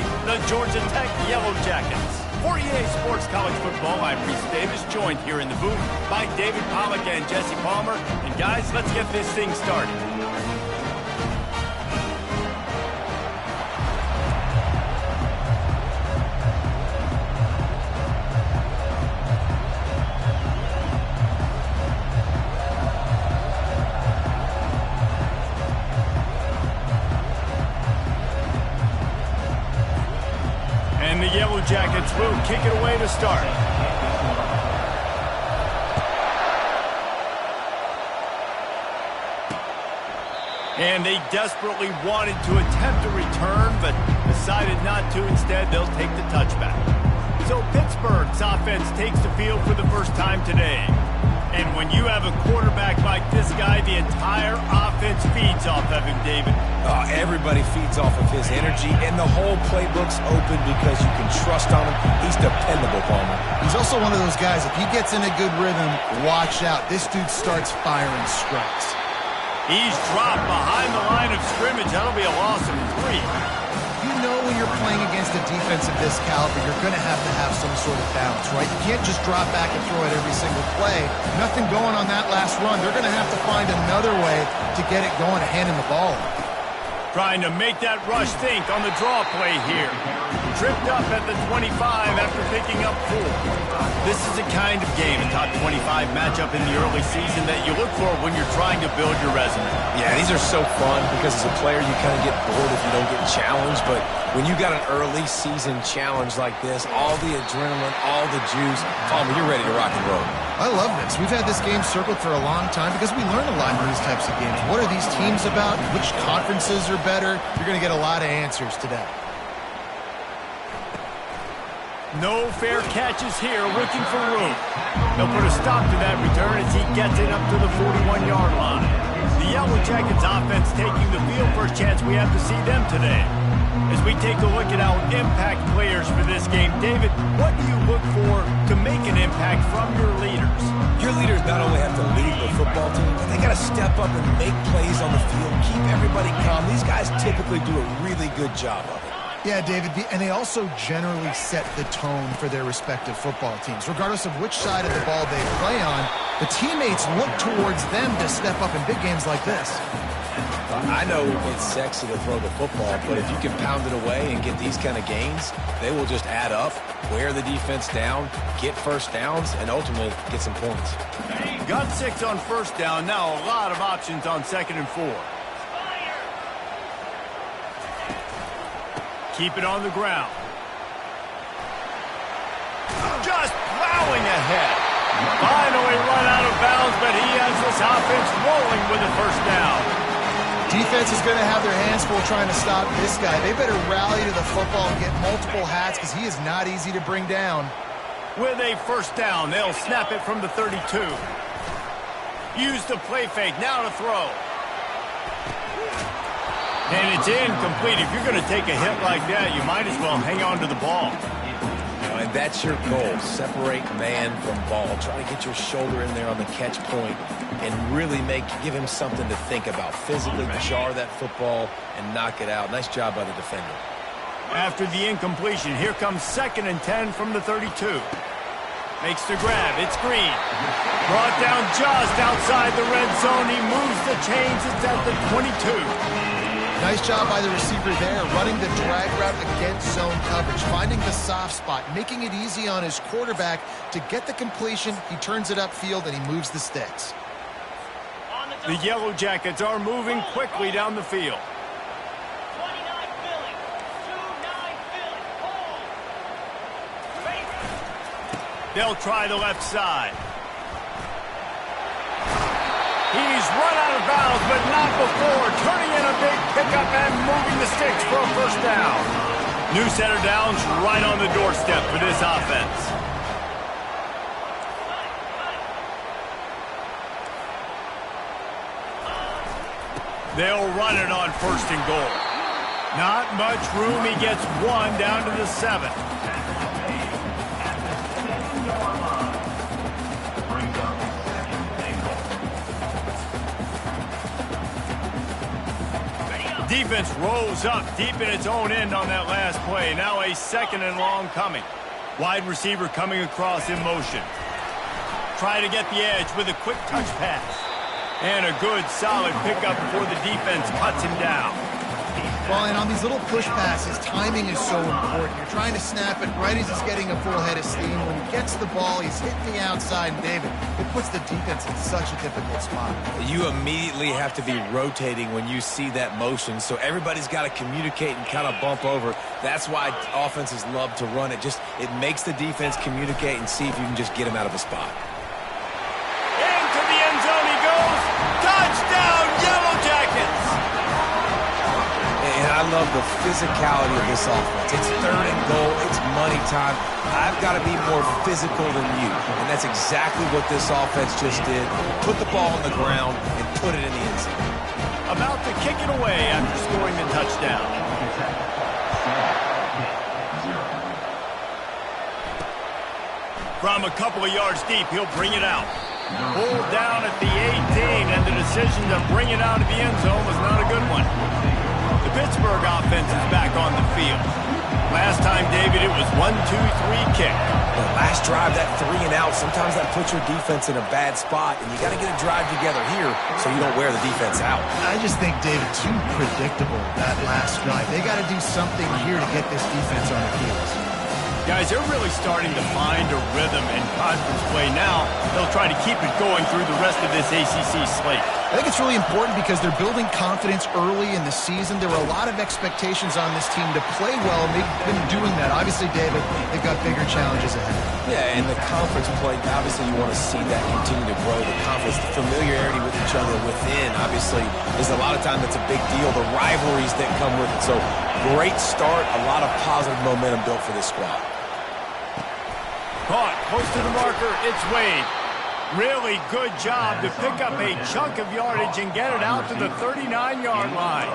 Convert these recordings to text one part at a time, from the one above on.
play the Georgia Tech Yellow Jackets. For EA Sports College Football, I'm Reese Davis, joined here in the booth by David Pollack and Jesse Palmer. And guys, let's get this thing started. And the Yellow Jackets will kick it away to start. And they desperately wanted to attempt a return, but decided not to. Instead, they'll take the touchback. So Pittsburgh's offense takes the field for the first time today. And when you have a quarterback like this guy, the entire offense feeds off of him, David. Everybody feeds off of his energy, and the whole playbook's open because you can trust on him. He's dependable, Palmer. He's also one of those guys, if he gets in a good rhythm, watch out. This dude starts firing strikes. He's dropped behind the line of scrimmage. That'll be a loss of 3. You know when you're playing against a defense of this caliber, you're going to have some sort of balance, right? You can't just drop back and throw it every single play. Nothing going on that last run. They're going to have to find another way to get it going to hand him the ball. Trying to make that rush think on the draw play here. Tripped up at the 25 after picking up 4. This is the kind of game, a top 25 matchup in the early season, that you look for when you're trying to build your resume. Yeah, these are so fun because as a player you kind of get bored if you don't get challenged, but when you got an early season challenge like this, all the adrenaline, all the juice, Palmer, you're ready to rock and roll. I love this. We've had this game circled for a long time because we learn a lot in these types of games. What are these teams about? Which conferences are better? You're going to get a lot of answers today. No fair catches here, looking for room. They'll put a stop to that return as he gets it up to the 41-yard line. The Yellow Jackets offense taking the field. First chance we have to see them today. As we take a look at our impact players for this game, David, what do you look for to make an impact from your leaders? Your leaders not only have to lead the football team, but they got to step up and make plays on the field, keep everybody calm. These guys typically do a really good job of it. Yeah, David, and they also generally set the tone for their respective football teams. Regardless of which side of the ball they play on, the teammates look towards them to step up in big games like this. I know it's sexy to throw the football, but if you can pound it away and get these kind of gains, they will just add up, wear the defense down, get first downs, and ultimately get some points. Got 6 on first down. Now a lot of options on 2nd and 4. Keep it on the ground. Just plowing ahead. Finally run out of bounds, but he has this offense rolling with a first down. Defense is going to have their hands full trying to stop this guy. They better rally to the football and get multiple hats because he is not easy to bring down. With a first down, they'll snap it from the 32. Use the play fake. Now to throw. And it's incomplete. If you're going to take a hit like that, you might as well hang on to the ball. And that's your goal. Separate man from ball. Try to get your shoulder in there on the catch point and really give him something to think about. Physically jar that football and knock it out. Nice job by the defender. After the incompletion, here comes 2nd and 10 from the 32. Makes the grab. It's Green. Brought down just outside the red zone. He moves the chains. It's at the 22. Nice job by the receiver there, running the drag route against zone coverage, finding the soft spot, making it easy on his quarterback to get the completion. He turns it upfield, and he moves the sticks. The Yellow Jackets are moving quickly down the field. They'll try the left side. He's run out of bounds, but not before. Turning in a big pickup and moving the sticks for a first down. New center downs right on the doorstep for this offense. They'll run it on 1st and goal. Not much room. He gets 1 down to the 7. Defense rolls up deep in its own end on that last play. Now a 2nd and long coming. Wide receiver coming across in motion. Try to get the edge with a quick touch pass. And a good, solid pickup before the defense cuts him down. Well, and on these little push passes, timing is so important. You're trying to snap it right as he's getting a full head of steam. When he gets the ball, he's hitting the outside, and David, it puts the defense in such a difficult spot. You immediately have to be rotating when you see that motion, so everybody's got to communicate and kind of bump over. That's why offenses love to run it. It makes the defense communicate and see if you can just get him out of a spot. Into the end zone he goes. Touchdown, Yellow Jackets! And I love the physicality of this offense. It's 3rd and goal. It's money time. I've got to be more physical than you. And that's exactly what this offense just did. Put the ball on the ground and put it in the end zone. About to kick it away after scoring the touchdown. From a couple of yards deep, he'll bring it out. Pulled down at the 18, and the decision to bring it out of the end zone was not a good one. The Pittsburgh offense is back on the field. Last time, David, it was 1-2-3 kick. The last drive, that 3 and out, sometimes that puts your defense in a bad spot, and you got to get a drive together here so you don't wear the defense out. I just think, David, too predictable, that last drive. They got to do something here to get this defense on their heels. Guys, they're really starting to find a rhythm in conference play now. They'll try to keep it going through the rest of this ACC slate. I think it's really important because they're building confidence early in the season. There were a lot of expectations on this team to play well, and they've been doing that. Obviously, David, they've got bigger challenges ahead. Yeah, and the conference play, obviously you want to see that continue to grow. The conference, the familiarity with each other within, obviously, is a lot of time that's a big deal. The rivalries that come with it. So, great start, a lot of positive momentum built for this squad. Caught, close to the marker, it's Wade. Really good job to pick up a chunk of yardage and get it out to the 39-yard line.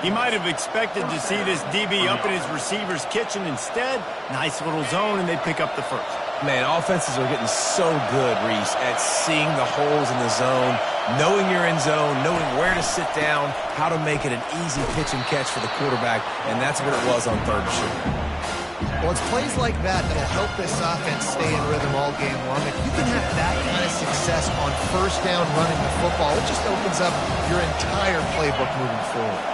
He might have expected to see this DB up in his receiver's kitchen. Instead, nice little zone, and they pick up the first. Man, offenses are getting so good, Reese, at seeing the holes in the zone, knowing you're in zone, knowing where to sit down, how to make it an easy pitch and catch for the quarterback, and that's what it was on 3rd and short. Well, it's plays like that that'll help this offense stay in rhythm all game long. If you can have that kind of success on 1st down running the football, it just opens up your entire playbook moving forward.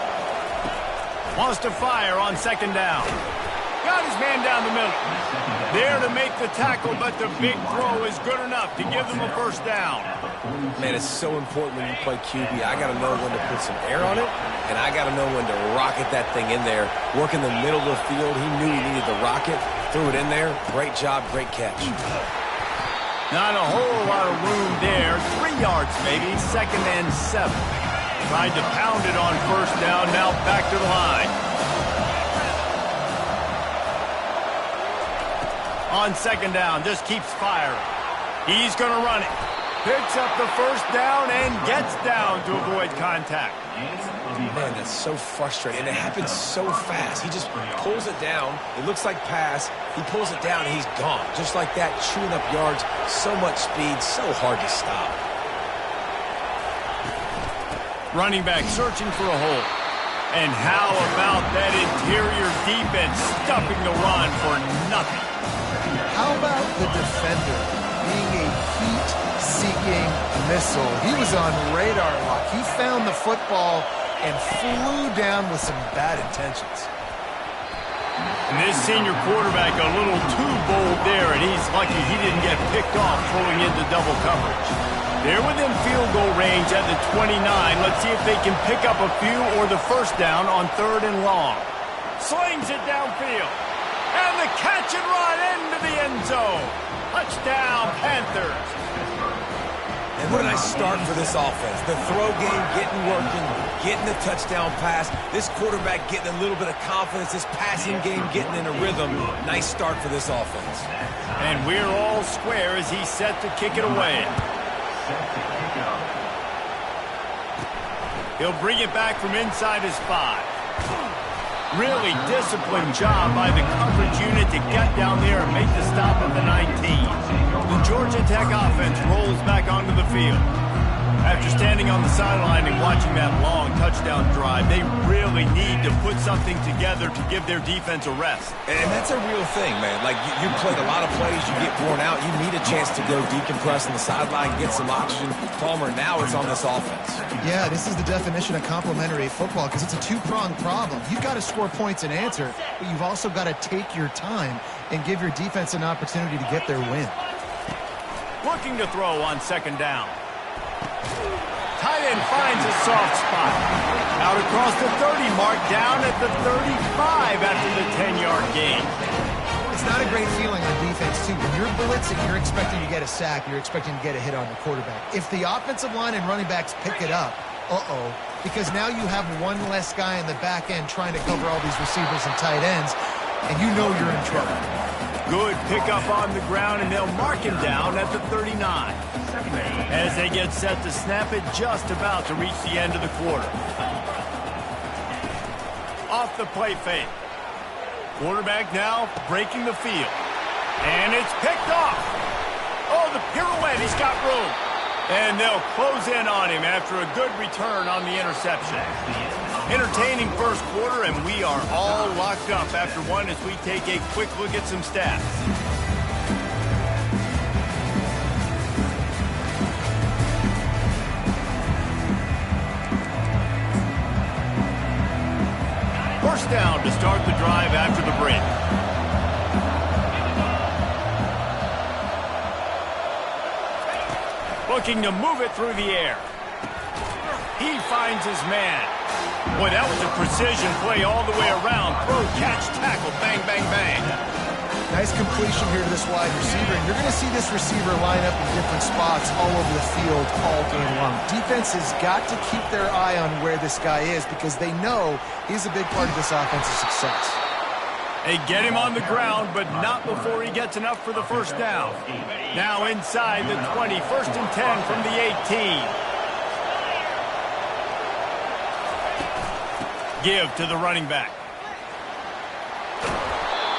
Wants to fire on 2nd down. Got his man down the middle. There to make the tackle, but the big throw is good enough to give them a 1st down. Man, it's so important when you play QB. I got to know when to put some air on it, and I got to know when to rocket that thing in there. Work in the middle of the field. He knew he needed to rocket. Threw it in there. Great job, great catch. Not a whole lot of room there. 3 yards maybe, 2nd and 7. Tried to pound it on 1st down, now back to the line. On 2nd down, just keeps firing. He's going to run it. Picks up the 1st down and gets down to avoid contact. Man, that's so frustrating. And it happens so fast. He just pulls it down. It looks like pass. He pulls it down, and he's gone. Just like that, chewing up yards. So much speed, so hard to stop. Running back searching for a hole. And how about that interior defense stuffing the run for nothing? How about the defender being a heat-seeking missile? He was on radar lock. He found the football and flew down with some bad intentions. And this senior quarterback a little too bold there, and he's lucky he didn't get picked off throwing into double coverage. They're within field goal range at the 29. Let's see if they can pick up a few or the 1st down on 3rd and long. Slings it downfield. And the catch and run into the end zone. Touchdown, Panthers. And what a nice start for this offense. The throw game getting working, getting the touchdown pass. This quarterback getting a little bit of confidence. This passing game getting in a rhythm. Nice start for this offense. And we're all square as he's set to kick it away. He'll bring it back from inside his 5. Really disciplined job by the coverage unit to get down there and make the stop at the 19. The Georgia Tech offense rolls back onto the field. After standing on the sideline and watching that long touchdown drive, they really need to put something together to give their defense a rest. And that's a real thing, man. Like, you played a lot of plays, you get worn out, you need a chance to go decompress on the sideline, get some oxygen. Palmer, now it's on this offense. Yeah, this is the definition of complementary football because it's a two-pronged problem. You've got to score points and answer, but you've also got to take your time and give your defense an opportunity to get their win. Looking to throw on second down. Tight end finds a soft spot. Out across the 30 mark, down at the 35 after the 10-yard gain. It's not a great feeling on defense, too. When you're blitzing, you're expecting to get a sack. You're expecting to get a hit on the quarterback. If the offensive line and running backs pick it up, because now you have one less guy in the back end trying to cover all these receivers and tight ends, and you know you're in trouble. Good pickup on the ground, and they'll mark him down at the 39. As they get set to snap it, just about to reach the end of the quarter. Off the play fake. Quarterback now breaking the field. And it's picked off. Oh, the pirouette, he's got room. And they'll close in on him after a good return on the interception. Entertaining first quarter, and we are all locked up after one as we take a quick look at some stats. First down to start the drive after the break. Looking to move it through the air. He finds his man. Boy, that was a precision play all the way around. Throw, catch, tackle, bang, bang, bang. Nice completion here to this wide receiver, and you're going to see this receiver line up in different spots all over the field all game long. Defense has got to keep their eye on where this guy is because they know he's a big part of this offensive success. They get him on the ground, but not before he gets enough for the first down. Now inside the 20, first and 10 from the 18. Give to the running back.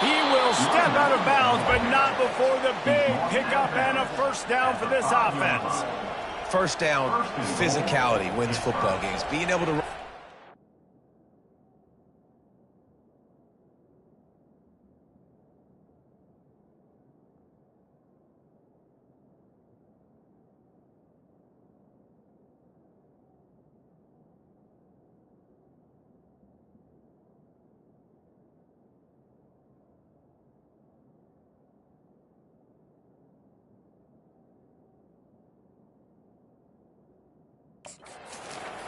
He will step out of bounds, but not before the big pickup and a first down for this offense. First down, physicality wins football games. Being able to...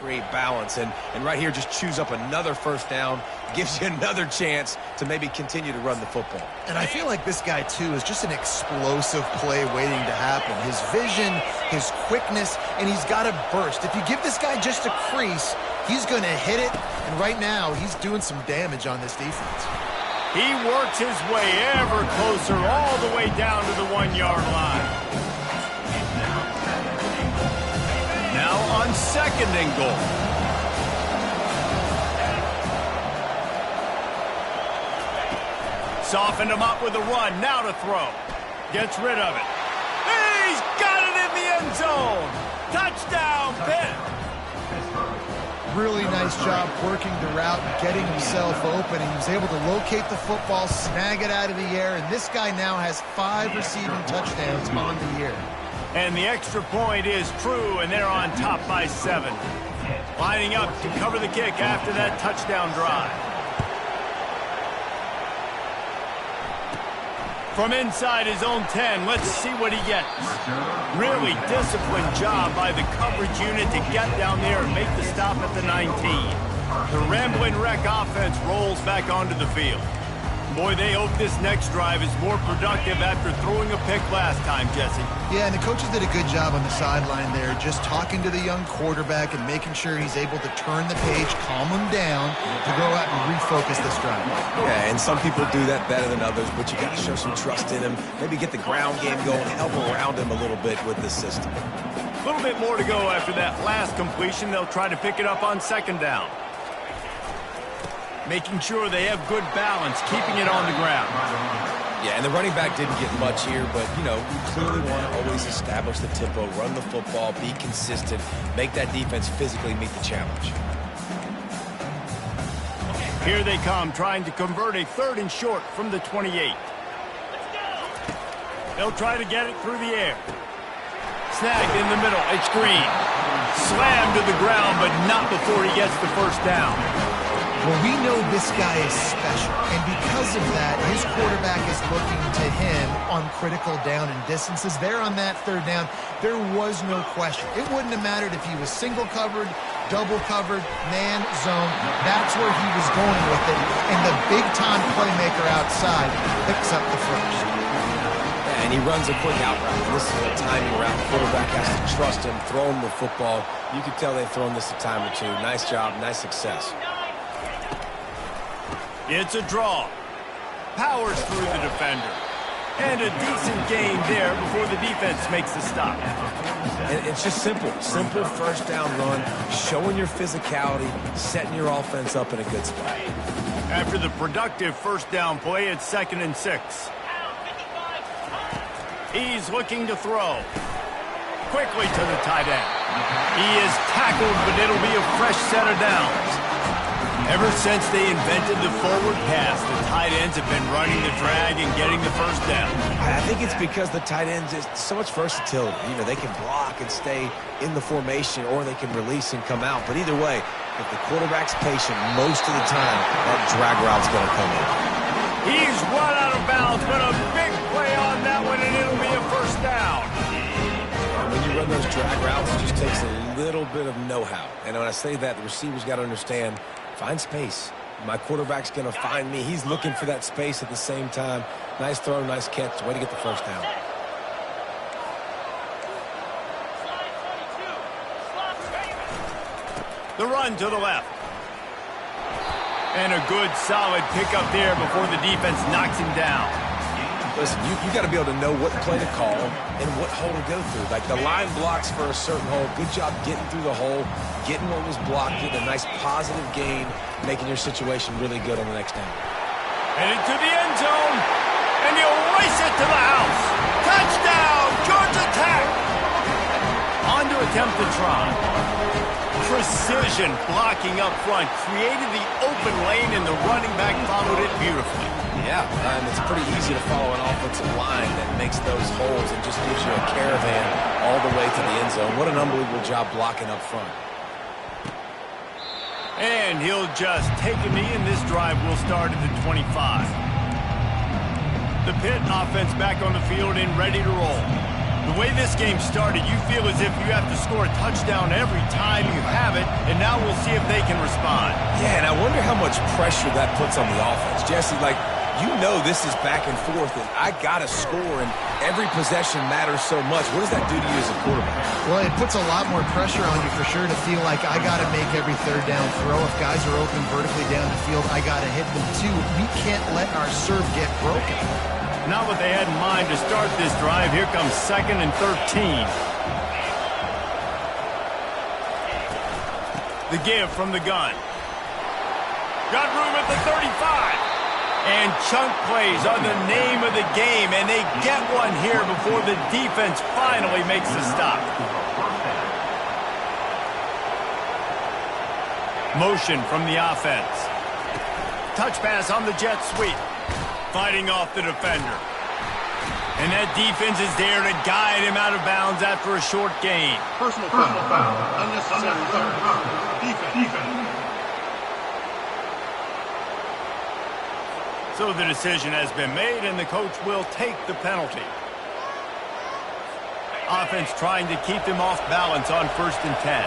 Great balance, and right here just chews up another first down, gives you another chance to maybe continue to run the football. And I feel like this guy, too, is just an explosive play waiting to happen. His vision, his quickness, and he's got a burst. If you give this guy just a crease, he's going to hit it, and right now he's doing some damage on this defense. He works his way ever closer all the way down to the 1-yard line. Now on second and goal. Softened him up with a run. Now to throw. Gets rid of it. He's got it in the end zone. Touchdown, Pitt. Really nice job working the route and getting himself open. And he was able to locate the football, snag it out of the air, and this guy now has 5 receiving touchdowns on the year. And the extra point is true, and they're on top by 7. Lining up to cover the kick after that touchdown drive. From inside his own 10, let's see what he gets. Really disciplined job by the coverage unit to get down there and make the stop at the 19. The Ramblin' Wreck offense rolls back onto the field. Boy, they hope this next drive is more productive after throwing a pick last time, Jesse. Yeah, and the coaches did a good job on the sideline there, just talking to the young quarterback and making sure he's able to turn the page, calm him down, to go out and refocus this drive. Yeah, and some people do that better than others, but you got to show some trust in him, maybe get the ground game going, help around him a little bit with this system. A little bit more to go after that last completion. They'll try to pick it up on second down. Making sure they have good balance, keeping it on the ground. Yeah, and the running back didn't get much here, but, you know, we clearly want to always establish the tempo, run the football, be consistent, make that defense physically meet the challenge. Here they come, trying to convert a 3rd and short from the 28. They'll try to get it through the air. Snagged in the middle. It's Green. Slammed to the ground, but not before he gets the first down. Well, we know this guy is special, and because of that, his quarterback is looking to him on critical down and distances. There on that 3rd down, there was no question. It wouldn't have mattered if he was single covered, double covered, man, zone. That's where he was going with it, and the big-time playmaker outside picks up the first. And he runs a quick out route. This is a timing route. The quarterback has to trust him, throw him the football. You can tell they've thrown this a time or two. Nice job, nice success. It's a draw. Powers through the defender. And a decent gain there before the defense makes the stop. And it's just simple. Simple first down run, showing your physicality, setting your offense up in a good spot. After the productive first down play, it's 2nd and 6. He's looking to throw. Quickly to the tight end. He is tackled, but it'll be a fresh set of downs. Ever since they invented the forward pass, the tight ends have been running the drag and getting the first down. I think it's because the tight ends is so much versatility. You know, they can block and stay in the formation, or they can release and come out. But either way, if the quarterback's patient, most of the time, that drag route's going to come in. He's run out of bounds, but a big play on that one, and it'll be a first down. When you run those drag routes, it just takes a little bit of know-how. And when I say that, the receiver's got to understand, find space. My quarterback's going to find me. He's looking for that space at the same time. Nice throw, nice catch. Way to get the first down. The run to the left. And a good, solid pickup there before the defense knocks him down. Listen, you got to be able to know what play to call and what hole to go through. Like, the line blocks for a certain hole. Good job getting through the hole, getting what was blocked, getting a nice positive gain, making your situation really good on the next down. Headed to the end zone, and he'll race it to the house. Touchdown, Georgia Tech! On to attempt the try. Precision blocking up front, created the open lane, and the running back followed it beautifully. Yeah, and it's pretty easy to follow an offensive line that makes those holes and just gives you a caravan all the way to the end zone. What an unbelievable job blocking up front. And he'll just take a knee, and this drive will start at the 25. The Pitt offense back on the field and ready to roll. The way this game started, you feel as if you have to score a touchdown every time you have it, and now we'll see if they can respond. Yeah, and I wonder how much pressure that puts on the offense. Jesse, like, you know this is back and forth, and I got to score, and every possession matters so much. What does that do to you as a quarterback? Well, it puts a lot more pressure on you for sure to feel like I got to make every 3rd down throw. If guys are open vertically down the field, I got to hit them too. We can't let our serve get broken. Not what they had in mind to start this drive. Here comes 2nd and 13. The give from the gun. Got room at the 35. And chunk plays are the name of the game, and they get one here before the defense finally makes the stop. Motion from the offense. Touch pass on the jet sweep. Fighting off the defender. And that defense is there to guide him out of bounds after a short gain. Personal foul. Unnecessary defense. So the decision has been made, and the coach will take the penalty. Offense trying to keep them off balance on 1st and 10.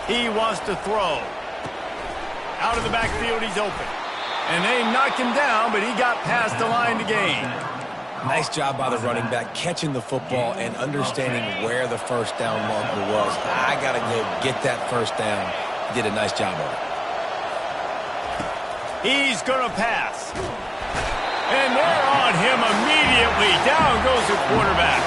He wants to throw. Out of the backfield, he's open. And they knocked him down, but he got past the line to gain. Nice job by the running back, catching the football and understanding where the first down marker was. I got to go get that first down. He did a nice job of it. He's going to pass. And they're on him immediately. Down goes the quarterback.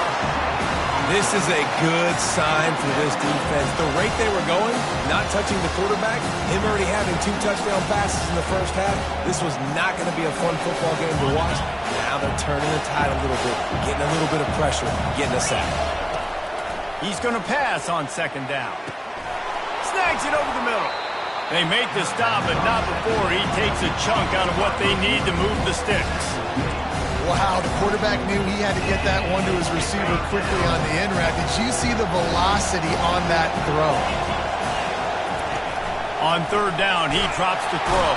This is a good sign for this defense. The rate they were going, not touching the quarterback, him already having 2 touchdown passes in the first half, this was not going to be a fun football game to watch. Now they're turning the tide a little bit, getting a little bit of pressure, getting a sack. He's going to pass on second down. Snags it over the middle. They make the stop, but not before he takes a chunk out of what they need to move the sticks. Wow, the quarterback knew he had to get that one to his receiver quickly on the end route. Did you see the velocity on that throw? On third down, he drops the throw.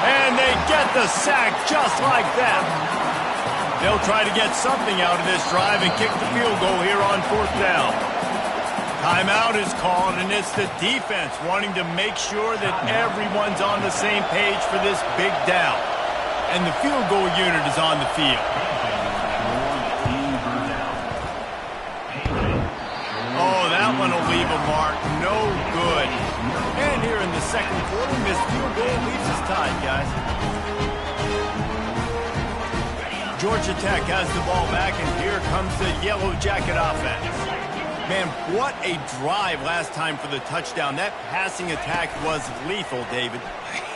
And they get the sack just like that. They'll try to get something out of this drive and kick the field goal here on fourth down. Timeout is called, and it's the defense wanting to make sure that everyone's on the same page for this big down. And the field goal unit is on the field. Oh, that one will leave a mark. No good. And here in the second quarter, missed field goal leaves us tied, guys. Georgia Tech has the ball back, and here comes the Yellow Jacket offense. Man, what a drive last time for the touchdown. That passing attack was lethal, David.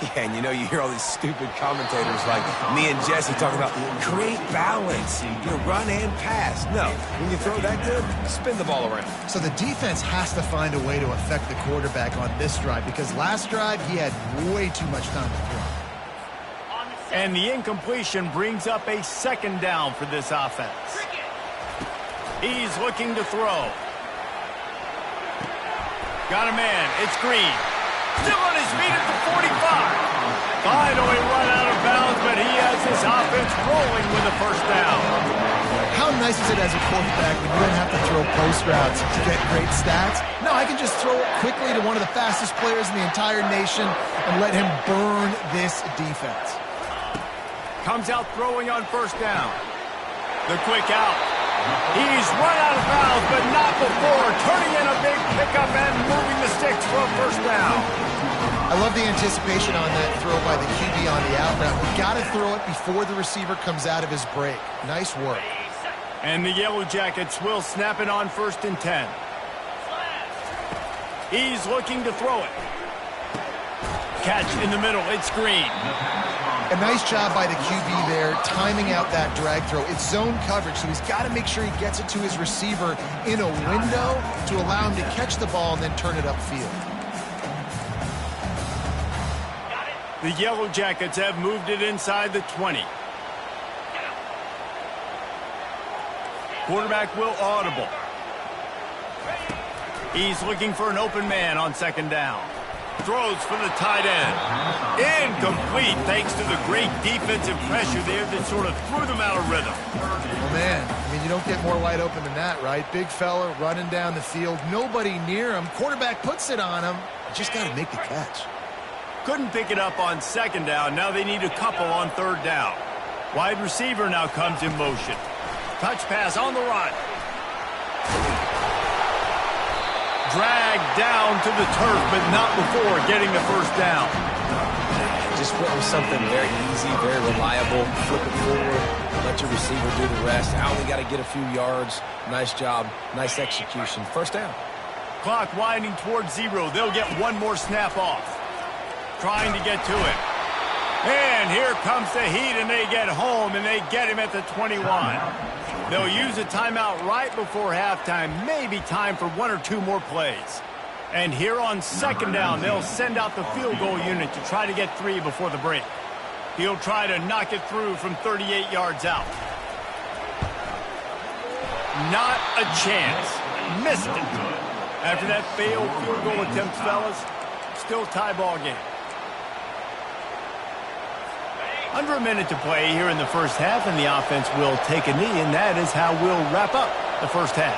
Yeah, and you know, you hear all these stupid commentators like me and Jesse talking about create balance, run and pass. No, when you throw that good, spin the ball around. So the defense has to find a way to affect the quarterback on this drive, because last drive he had way too much time to throw. And the incompletion brings up a second down for this offense. He's looking to throw. Got a man. It's Green. Still on his feet at the 45. Finally run out of bounds, but he has his offense rolling with a first down. How nice is it as a quarterback when you don't have to throw post routes to get great stats? No, I can just throw it quickly to one of the fastest players in the entire nation and let him burn this defense. Comes out throwing on first down. The quick out. He's run out of bounds, but not before turning in a big pickup and moving the sticks for a first down. I love the anticipation on that throw by the QB on the out route. You got to throw it before the receiver comes out of his break. Nice work. And the Yellow Jackets will snap it on 1st and 10. He's looking to throw it. Catch in the middle. It's Green. A nice job by the QB there, timing out that drag throw. It's zone coverage, so he's got to make sure he gets it to his receiver in a window to allow him to catch the ball and then turn it upfield. The Yellow Jackets have moved it inside the 20. Quarterback will audible. He's looking for an open man on second down. Throws for the tight end. Incomplete thanks to the great defensive pressure there that sort of threw them out of rhythm. Well, man, I mean, you don't get more wide open than that, right? Big fella running down the field. Nobody near him. Quarterback puts it on him. Just got to make the catch. Couldn't pick it up on second down. Now they need a couple on third down. Wide receiver now comes in motion. Touch pass on the run. Dragged down to the turf, but not before getting the first down. Just went with something very easy, very reliable. Flip it forward, let your receiver do the rest. I only got to get a few yards. Nice job, nice execution. First down. Clock winding towards 0. They'll get one more snap off. Trying to get to it. And here comes the heat, and they get home, and they get him at the 21. They'll use a timeout right before halftime. Maybe time for 1 or 2 more plays. And here on second down, they'll send out the field goal unit to try to get 3 before the break. He'll try to knock it through from 38 yards out. Not a chance. Missed it. After that failed field goal attempt, fellas, still tie ball game. Under a minute to play here in the first half, and the offense will take a knee, and that is how we'll wrap up the first half.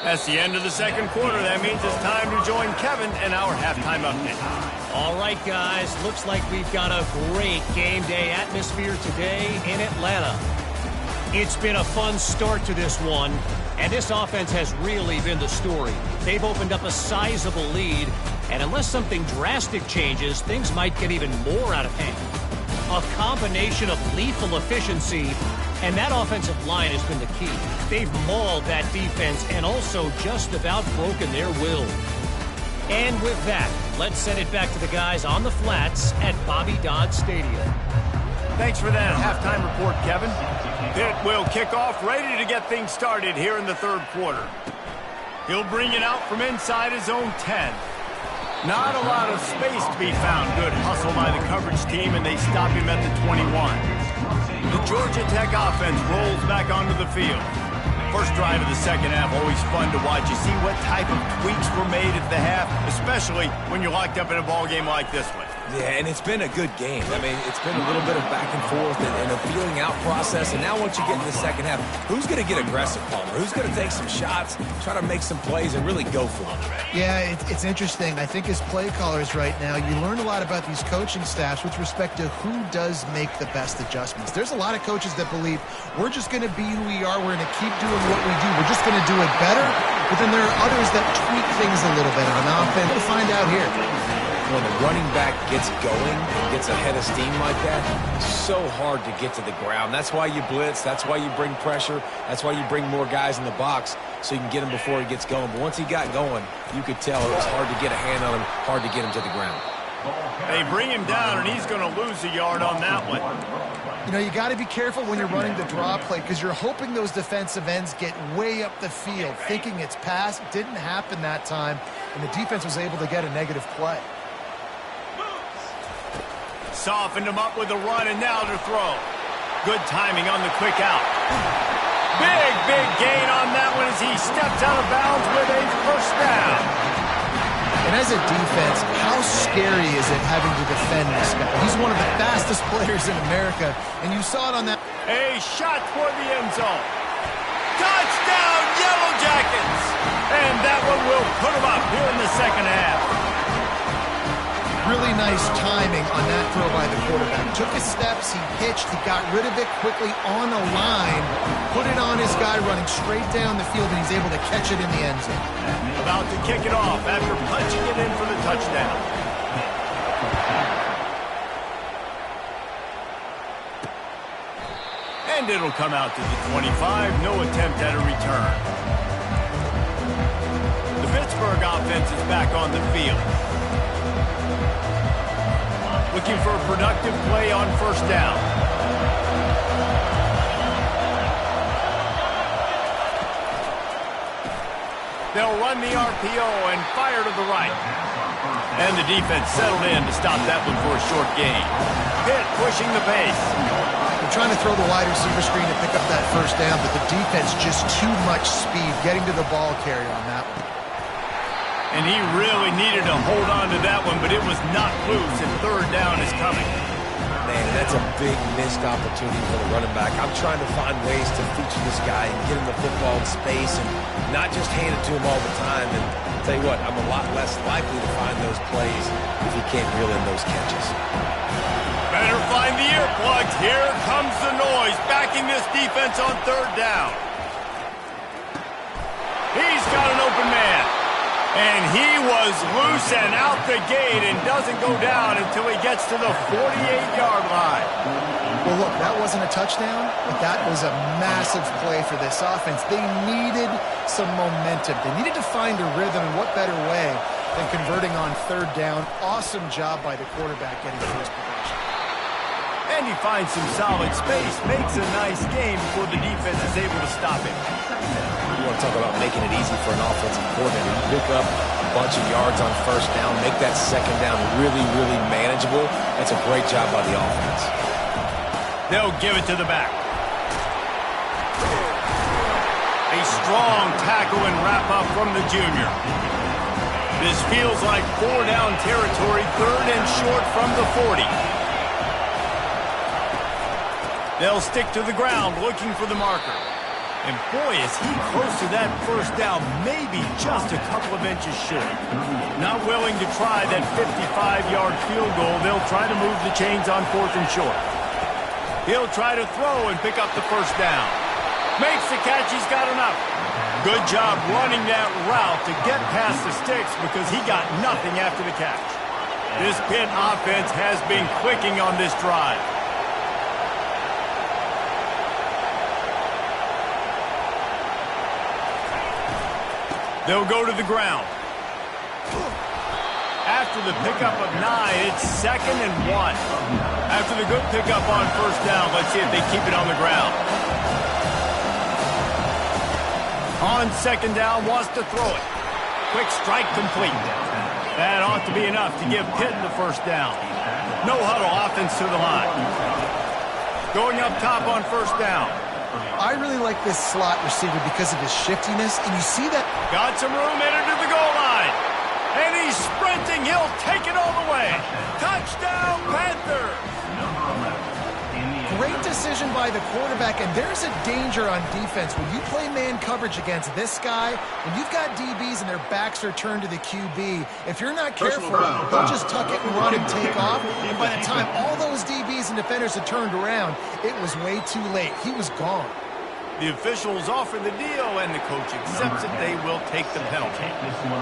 That's the end of the second quarter. That means it's time to join Kevin in our halftime update. All right, guys. Looks like we've got a great game day atmosphere today in Atlanta. It's been a fun start to this one, and this offense has really been the story. They've opened up a sizable lead, and unless something drastic changes, things might get even more out of hand. A combination of lethal efficiency, and that offensive line has been the key. They've mauled that defense and also just about broken their will. And with that, let's send it back to the guys on the flats at Bobby Dodd Stadium. Thanks for that halftime report, Kevin. Pitt will kick off, ready to get things started here in the third quarter. He'll bring it out from inside his own 10. Not a lot of space to be found. Good hustle by the coverage team, and they stop him at the 21. The Georgia Tech offense rolls back onto the field. First drive of the second half, always fun to watch. You see what type of tweaks were made at the half, especially when you're locked up in a ball game like this one. Yeah, and it's been a good game. I mean, it's been a little bit of back and forth and a feeling out process. And now once you get in the second half, who's going to get aggressive, Palmer? Who's going to take some shots, try to make some plays, and really go for it? Yeah, it's interesting. I think as play callers right now, you learn a lot about these coaching staffs with respect to who does make the best adjustments. There's a lot of coaches that believe we're just going to be who we are. We're going to keep doing what we do. We're just going to do it better. But then there are others that tweak things a little bit on offense. We'll find out here. When the running back gets going, gets ahead of steam like that, it's so hard to get to the ground. That's why you blitz. That's why you bring pressure. That's why you bring more guys in the box so you can get him before he gets going. But once he got going, you could tell it was hard to get a hand on him, hard to get him to the ground. They bring him down, and he's going to lose a yard on that one. You know, you got to be careful when you're running the draw play because you're hoping those defensive ends get way up the field, thinking it's pass. Didn't happen that time, and the defense was able to get a negative play. Softened him up with a run, and now to throw. Good timing on the quick out. Big gain on that one as he steps out of bounds with a first down. And as a defense, how scary is it having to defend this guy? He's one of the fastest players in America, and you saw it on that. A shot toward the end zone. Touchdown, Yellow Jackets! And that one will put him up here in the second half. Really nice timing on that throw by the quarterback. Took his steps, he pitched, he got rid of it quickly on a line, put it on his guy running straight down the field, and he's able to catch it in the end zone. About to kick it off after punching it in for the touchdown. And it'll come out to the 25. No attempt at a return. The Pittsburgh offense is back on the field. Looking for a productive play on first down. They'll run the RPO and fire to the right. And the defense settled in to stop that one for a short gain. Pitt pushing the pace. They're trying to throw the wide receiver screen to pick up that first down, but the defense just too much speed getting to the ball carrier on that one. And he really needed to hold on to that one, but it was not loose, and third down is coming. Man, that's a big missed opportunity for the running back. I'm trying to find ways to feature this guy and get him the football in space and not just hand it to him all the time. And I'll tell you what, I'm a lot less likely to find those plays if he can't reel in those catches. Better find the earplugs. Here comes the noise, backing this defense on third down. He's got an open man. And he was loose and out the gate and doesn't go down until he gets to the 48-yard line. Well, look, that wasn't a touchdown, but that was a massive play for this offense. They needed some momentum. They needed to find a rhythm, and what better way than converting on third down. Awesome job by the quarterback getting first progression. And he finds some solid space, makes a nice game before the defense is able to stop him. You want to talk about making it easy for an offensive coordinator. You pick up a bunch of yards on first down, make that second down really manageable. That's a great job by the offense. They'll give it to the back. A strong tackle and wrap-up from the junior. This feels like four-down territory, third and short from the 40. They'll stick to the ground looking for the marker. And boy, is he close to that first down, maybe just a couple of inches short. Not willing to try that 55-yard field goal, they'll try to move the chains on fourth and short. He'll try to throw and pick up the first down. Makes the catch, he's got enough. Good job running that route to get past the sticks because he got nothing after the catch. This Pitt offense has been clicking on this drive. They'll go to the ground. After the pickup of 9, it's 2nd and 1. After the good pickup on first down, let's see if they keep it on the ground. On 2nd down, wants to throw it. Quick strike complete. That ought to be enough to give Pitt the first down. No huddle, offense to the line. Going up top on first down. I really like this slot receiver because of his shiftiness, and you see that. Got some room, entered to the goal line. And he's sprinting. He'll take it all the way. Touchdown, Panthers. Great decision by the quarterback, and there's a danger on defense. When you play man coverage against this guy, when you've got DBs and their backs are turned to the QB, if you're not careful, they'll just tuck it and run and take off. And by the time all those DBs and defenders had turned around, it was way too late. He was gone. The officials offer the deal, and the coach accepts it. They will take the penalty.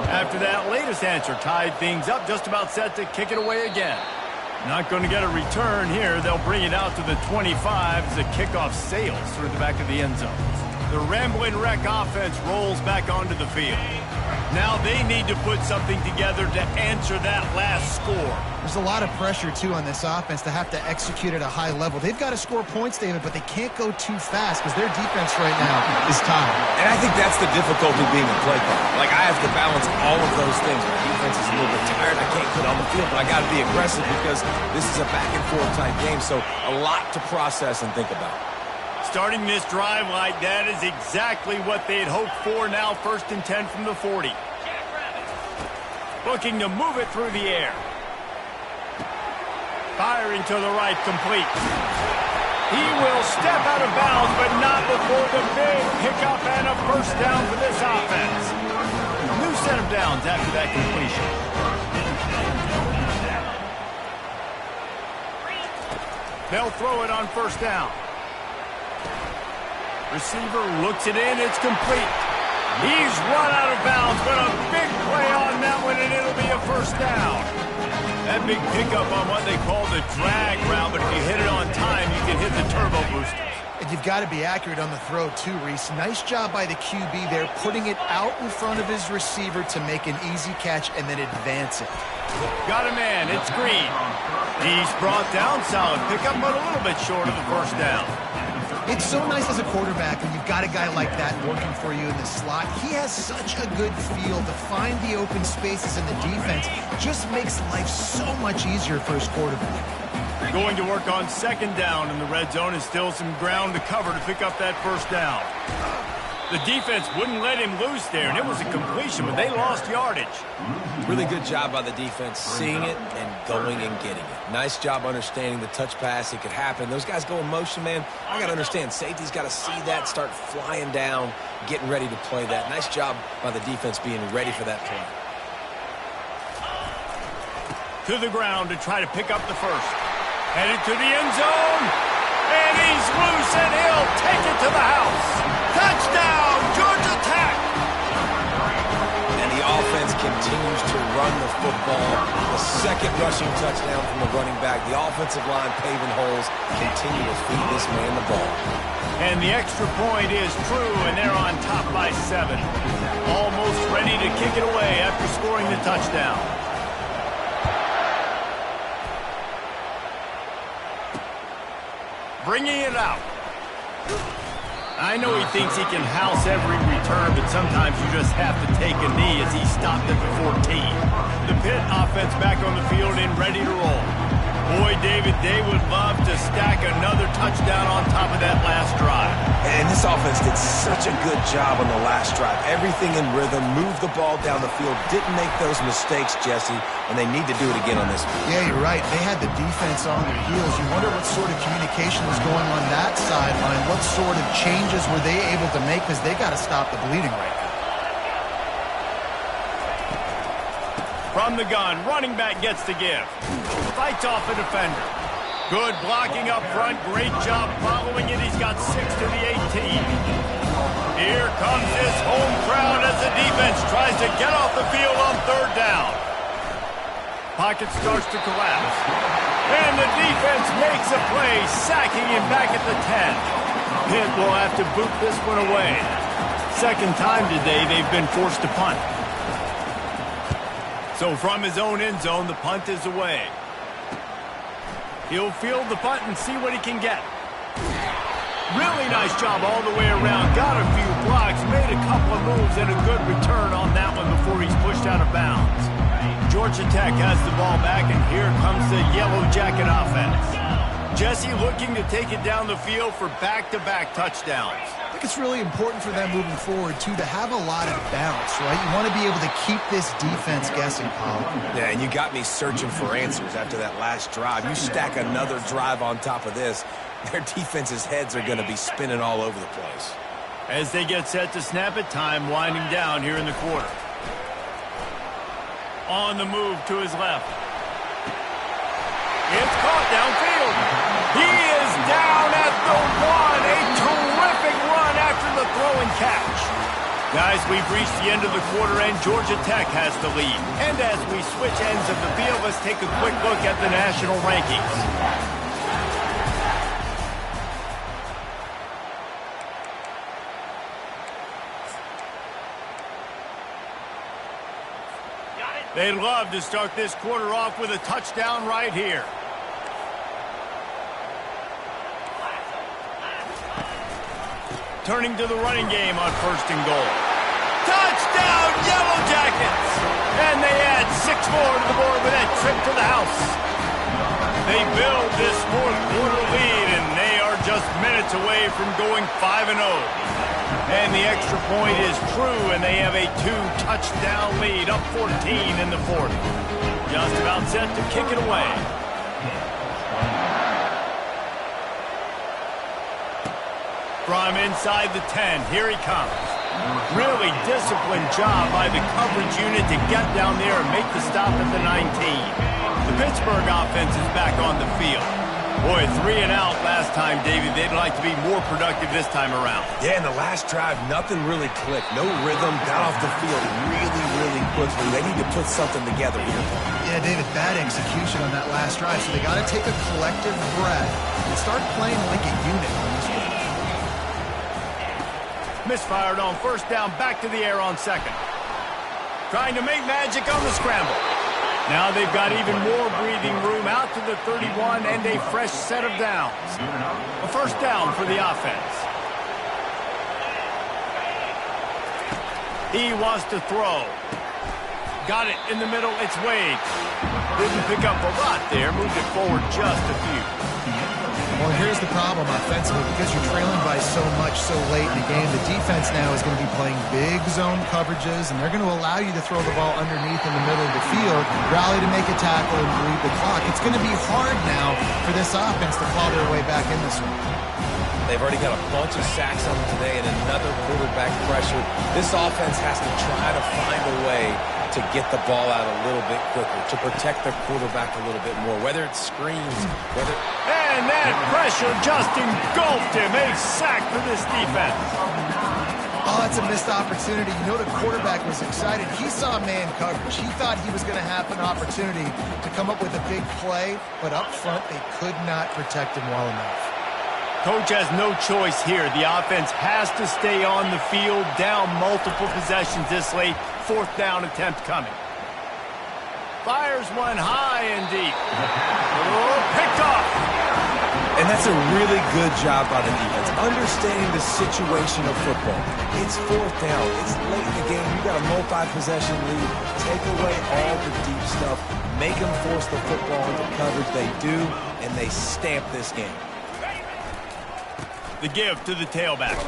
After that latest answer tied things up, just about set to kick it away again. Not going to get a return here. They'll bring it out to the 25 as the kickoff sails through the back of the end zone. The Rambling Wreck offense rolls back onto the field. Now they need to put something together to answer that last score. There's a lot of pressure, too, on this offense to have to execute at a high level. They've got to score points, David, but they can't go too fast because their defense right now is tired. And I think that's the difficulty being a play caller. Like, I have to balance all of those things. My defense is a little bit tired. I can't get on the field, but I got to be aggressive because this is a back-and-forth type game, so a lot to process and think about. Starting this drive like that is exactly what they had hoped for. Now 1st and 10 from the 40. Looking to move it through the air. Firing to the right, complete. He will step out of bounds, but not before the big pickup and a first down for this offense. New set of downs after that completion. They'll throw it on first down. Receiver looks it in, it's complete. He's run out of bounds, but a big play on that one, and it'll be a first down. That big pickup on what they call the drag route, but if you hit it on time, you can hit the turbo boosters. And you've got to be accurate on the throw, too, Reese. Nice job by the QB there, putting it out in front of his receiver to make an easy catch and then advance it. Got a man, it's Green. He's brought down, solid pickup, but a little bit short of the first down. It's so nice as a quarterback when you've got a guy like that working for you in the slot. He has such a good feel to find the open spaces in the defense. Just makes life so much easier for his quarterback. Going to work on 2nd down in the red zone, and still some ground to cover to pick up that first down. The defense wouldn't let him loose there, and it was a completion, but they lost yardage. Really good job by the defense, seeing it and going and getting it. Nice job understanding the touch pass. It could happen. Those guys go in motion, man. I got to understand, safety's got to see that, start flying down, getting ready to play that. Nice job by the defense being ready for that play. To the ground to try to pick up the first. Headed to the end zone. And he's loose, and he'll take it to the house. Touchdown, Georgia Tech! And the offense continues to run the football. The second rushing touchdown from the running back. The offensive line paving holes, continue to feed this man the ball. And the extra point is true, and they're on top by 7. Almost ready to kick it away after scoring the touchdown. Bringing it out. I know he thinks he can house every return, but sometimes you just have to take a knee as he stopped at the 14. The Pitt offense back on the field and ready to roll. Boy, David, they would love to stack another touchdown on top of that last drive. And this offense did such a good job on the last drive. Everything in rhythm, moved the ball down the field, didn't make those mistakes, Jesse, and they need to do it again on this one. Yeah, you're right. They had the defense on their heels. You wonder what sort of communication was going on that sideline. What sort of changes were they able to make, because they got to stop the bleeding right now. From the gun, running back gets to give. Fights off a defender. Good blocking up front. Great job following it. He's got 6 to the 18. Here comes his home crowd as the defense tries to get off the field on 3rd down. Pocket starts to collapse. And the defense makes a play, sacking him back at the 10. Pitt will have to boot this one away. Second time today they've been forced to punt. So from his own end zone, the punt is away. He'll field the punt and see what he can get. Really nice job all the way around. Got a few blocks, made a couple of moves, and a good return on that one before he's pushed out of bounds. Georgia Tech has the ball back, and here comes the Yellow Jacket offense. Jesse looking to take it down the field for back-to-back touchdowns. I think it's really important for them moving forward, too, to have a lot of bounce, right? You want to be able to keep this defense guessing, Paul. Yeah, and you got me searching for answers after that last drive. You stack another drive on top of this, their defense's heads are going to be spinning all over the place. As they get set to snap it, time winding down here in the quarter. On the move to his left. It's caught downfield. He is down at the one. A terrific run after the throw and catch. Guys, we've reached the end of the quarter, and Georgia Tech has the lead. And as we switch ends of the field, let's take a quick look at the national rankings. They'd love to start this quarter off with a touchdown right here. Turning to the running game on 1st and goal. Touchdown, Yellow Jackets! And they add 6 more to the board with that trip to the house. They build this 4th quarter lead, and they are just minutes away from going 5-0. And the extra point is true, and they have a 2-touchdown lead, up 14 in the 4th. Just about set to kick it away. From inside the 10, here he comes. Really disciplined job by the coverage unit to get down there and make the stop at the 19. The Pittsburgh offense is back on the field. Boy, 3 and out last time, Davey. They'd like to be more productive this time around. Yeah, in the last drive, nothing really clicked. No rhythm, got off the field really quickly. They need to put something together here. Yeah, David, bad execution on that last drive, so they got to take a collective breath and start playing like a unit on this one. Misfired on 1st down, back to the air on 2nd. Trying to make magic on the scramble. Now they've got even more breathing room out to the 31 and a fresh set of downs. A 1st down for the offense. He wants to throw. Got it in the middle. It's Wade. Didn't pick up a lot there. Moved it forward just a few. Well, here's the problem offensively. Because you're trailing by so much so late in the game, the defense now is going to be playing big zone coverages, and they're going to allow you to throw the ball underneath in the middle of the field, rally to make a tackle, and bleed the clock. It's going to be hard now for this offense to claw their way back in this one. They've already got a bunch of sacks on them today and another quarterback pressure. This offense has to try to find a way to get the ball out a little bit quicker, to protect their quarterback a little bit more, whether it's screens, whether... And that pressure just engulfed him. A sack for this defense. Oh, that's a missed opportunity. You know the quarterback was excited. He saw man coverage. He thought he was going to have an opportunity to come up with a big play, but up front they could not protect him well enough. Coach has no choice here. The offense has to stay on the field, down multiple possessions this late. 4th down attempt coming. Fires one high and deep. Oh, picked off. And that's a really good job by the defense, understanding the situation of football. It's 4th down. It's late in the game. You got a multi-possession lead. Take away all the deep stuff. Make them force the football into coverage. They do, and they stamp this game. The give to the tailback.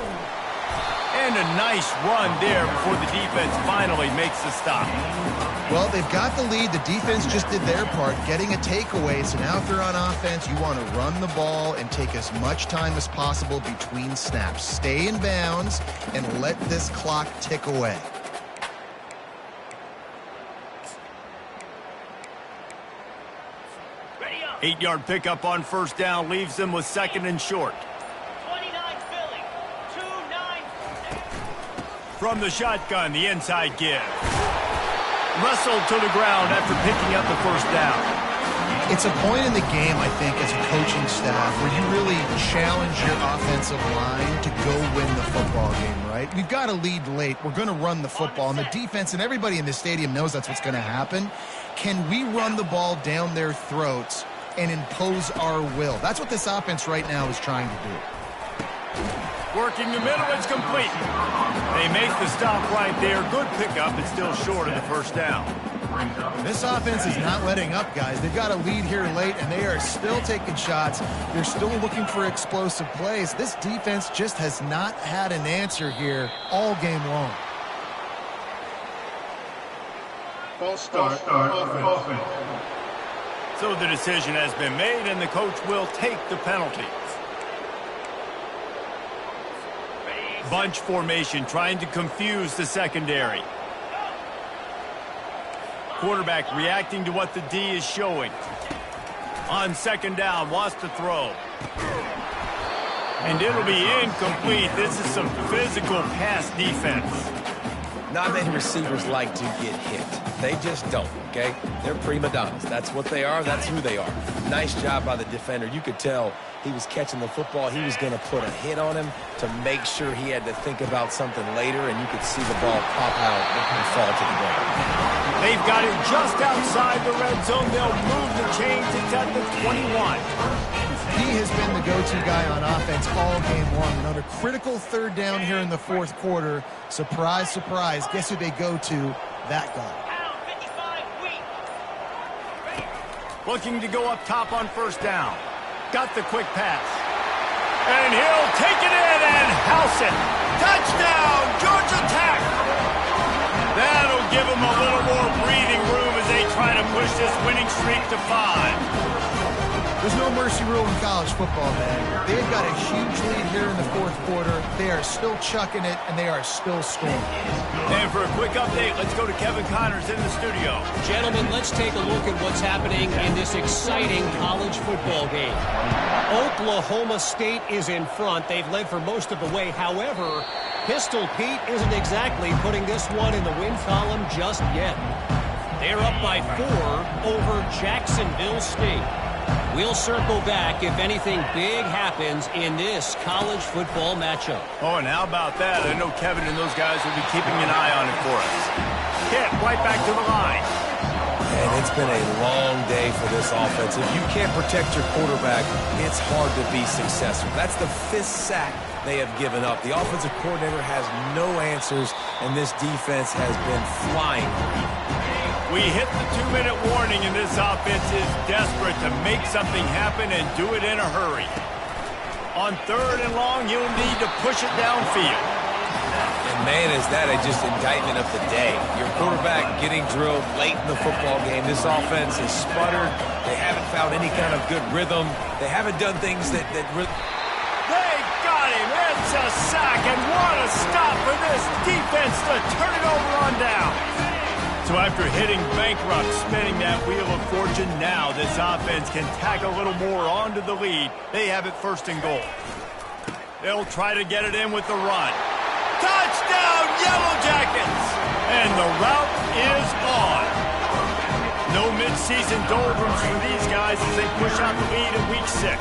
And a nice run there before the defense finally makes the stop. Well, they've got the lead. The defense just did their part, getting a takeaway. So now if they're on offense, you want to run the ball and take as much time as possible between snaps. Stay in bounds and let this clock tick away. Eight-yard pickup on 1st down leaves them with 2nd and short. From the shotgun, the inside give. Wrestled to the ground after picking up the 1st down. It's a point in the game, I think, as a coaching staff where you really challenge your offensive line to go win the football game, right? We've got to lead late. We're going to run the football. And the defense and everybody in the stadium knows that's what's going to happen. Can we run the ball down their throats and impose our will? That's what this offense right now is trying to do. Working the middle, it's complete. They make the stop right there. Good pickup. It's still short of the first down. This offense is not letting up, guys. They've got a lead here late, and they are still taking shots. They're still looking for explosive plays. This defense just has not had an answer here all game long. False start. Offense. So the decision has been made, and the coach will take the penalty. Bunch formation, trying to confuse the secondary. Quarterback reacting to what the D is showing. On second down, wants to throw. And it'll be incomplete. This is some physical pass defense. Not many receivers like to get hit. They just don't, okay? They're prima donnas. That's what they are. That's who they are. Nice job by the defender. You could tell he was catching the football. He was going to put a hit on him to make sure he had to think about something later, and you could see the ball pop out and fall to the ground. They've got it just outside the red zone. They'll move the chains. It's at the 21. He has been the go-to guy on offense all game long. And on a critical third down here in the fourth quarter, surprise, surprise, guess who they go to? That guy. Looking to go up top on first down. Got the quick pass. And he'll take it in and house it. Touchdown, Georgia Tech. That'll give them a little more breathing room as they try to push this winning streak to 5. There's no mercy rule in college football, man. They've got a huge lead here in the fourth quarter. They are still chucking it, and they are still scoring. And for a quick update, let's go to Kevin Connors in the studio. Gentlemen, let's take a look at what's happening in this exciting college football game. Oklahoma State is in front. They've led for most of the way. However, Pistol Pete isn't exactly putting this one in the win column just yet. They're up by 4 over Jacksonville State. We'll circle back if anything big happens in this college football matchup. Oh, and how about that? I know Kevin and those guys will be keeping an eye on it for us. Hit right back to the line. And it's been a long day for this offense. If you can't protect your quarterback, it's hard to be successful. That's the 5th sack they have given up. The offensive coordinator has no answers, and this defense has been flying. We hit the 2-minute warning, and this offense is desperate to make something happen and do it in a hurry. On third and long, you'll need to push it downfield. And man, is that just indictment of the day. Your quarterback getting drilled late in the football game. This offense is sputtered. They haven't found any kind of good rhythm. They haven't done things that really... They got him. It's a sack, and what a stop for this defense to turn it over on down. So after hitting bankrupt, spinning that wheel of fortune, now this offense can tack a little more onto the lead. They have it first and goal. They'll try to get it in with the run. Touchdown, Yellow Jackets! And the route is on. No midseason doldrums for these guys as they push out the lead in week 6.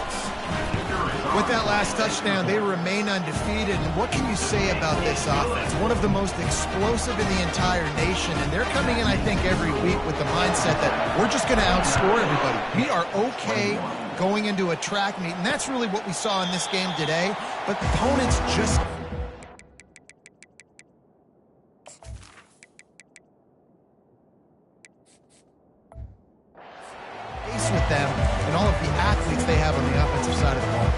With that last touchdown, they remain undefeated. And what can you say about this offense? One of the most explosive in the entire nation. And they're coming in, I think, every week with the mindset that we're just going to outscore everybody. We are okay going into a track meet. And that's really what we saw in this game today. But the opponents just... with them and all of the athletes they have on the offensive side of the ball.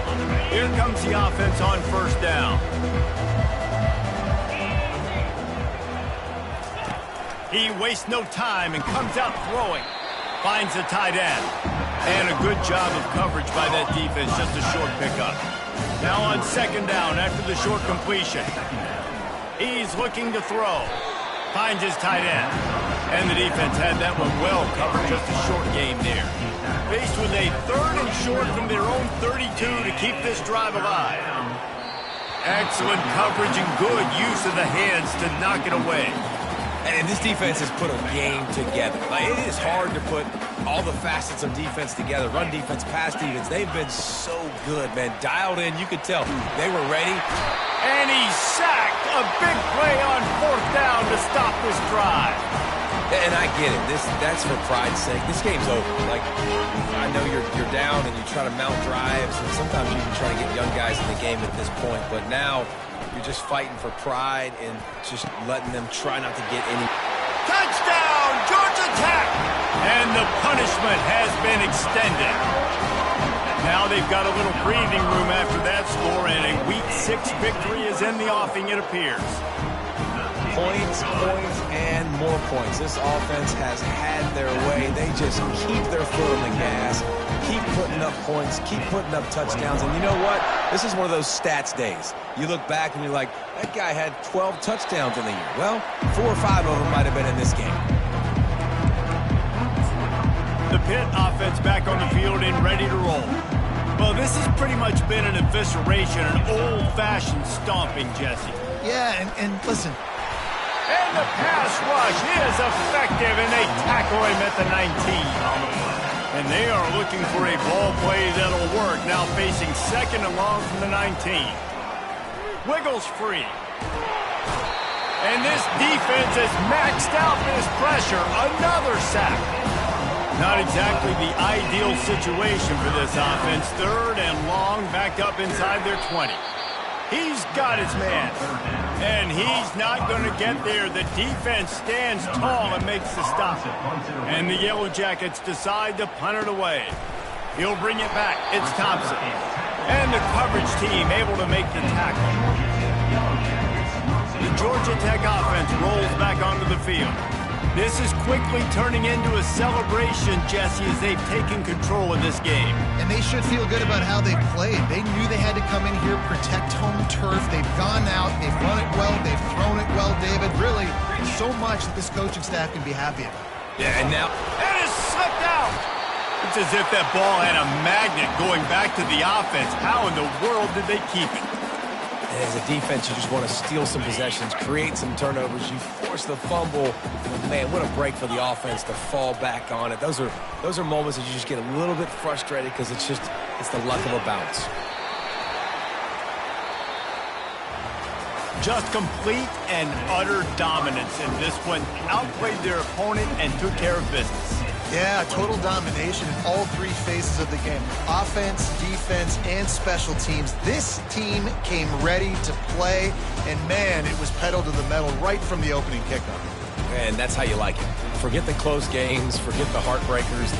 Here comes the offense on first down. He wastes no time and comes out throwing. Finds the tight end. And a good job of coverage by that defense, just a short pickup. Now on second down after the short completion. He's looking to throw. Finds his tight end. And the defense had that one well covered, just a short game there. Faced with a third and short from their own 32 to keep this drive alive. Excellent coverage and good use of the hands to knock it away. And this defense has put a game together. Like, it is hard to put all the facets of defense together. Run defense, pass defense. They've been so good, man. Dialed in. You could tell they were ready. And he's sacked. A big play on 4th down to stop this drive. And I get it. That's for pride's sake. This game's over. Like, I know you're down and you try to mount drives, and sometimes you can try to get young guys in the game at this point. But now you're just fighting for pride and just letting them try not to get any. Touchdown, Georgia Tech! And the punishment has been extended. Now they've got a little breathing room after that score, and a Week 6 victory is in the offing, it appears. Points, and more points. This offense has had their way. They just keep their foot on the gas, keep putting up points, keep putting up touchdowns. And you know what? This is one of those stats days. You look back and you're like, that guy had 12 touchdowns in the year. Well, 4 or 5 of them might have been in this game. The Pitt offense back on the field and ready to roll. Well, this has pretty much been an evisceration, an old-fashioned stomping, Jesse. Yeah, and listen. And the pass rush is effective, and they tackle him at the 19. And they are looking for a ball play that'll work. Now facing 2nd and long from the 19. Wiggles free. And this defense is maxed out this pressure. Another sack. Not exactly the ideal situation for this offense. 3rd and long, backed up inside their 20. He's got his man. And he's not going to get there. The defense stands tall and makes the stop. And the Yellow Jackets decide to punt it away. He'll bring it back. It's Thompson. And the coverage team able to make the tackle. The Georgia Tech offense rolls back onto the field. This is quickly turning into a celebration, Jesse, as they've taken control of this game. And they should feel good about how they played. They knew they had to come in here, protect home turf. They've gone out, they've run it well, they've thrown it well, David. Really, so much that this coaching staff can be happy about. Yeah, and now... And it's slipped out! It's as if that ball had a magnet going back to the offense. How in the world did they keep it? As a defense, you just want to steal some possessions, create some turnovers. You force the fumble. Man, what a break for the offense to fall back on it. Those are moments that you just get a little bit frustrated because it's the luck of a bounce. Just complete and utter dominance in this one. Outplayed their opponent and took care of business. Yeah, total domination in all 3 phases of the game. Offense, defense, and special teams. This team came ready to play, and man, it was pedal to the metal right from the opening kickoff. And that's how you like it. Forget the close games, forget the heartbreakers,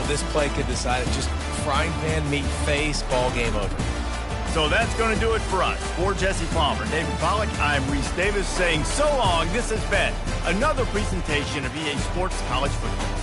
this play could decide it. Just frying pan meat face, ball game over. So that's going to do it for us. For Jesse Palmer, David Pollack, I'm Reese Davis saying so long. This has been another presentation of EA Sports College Football.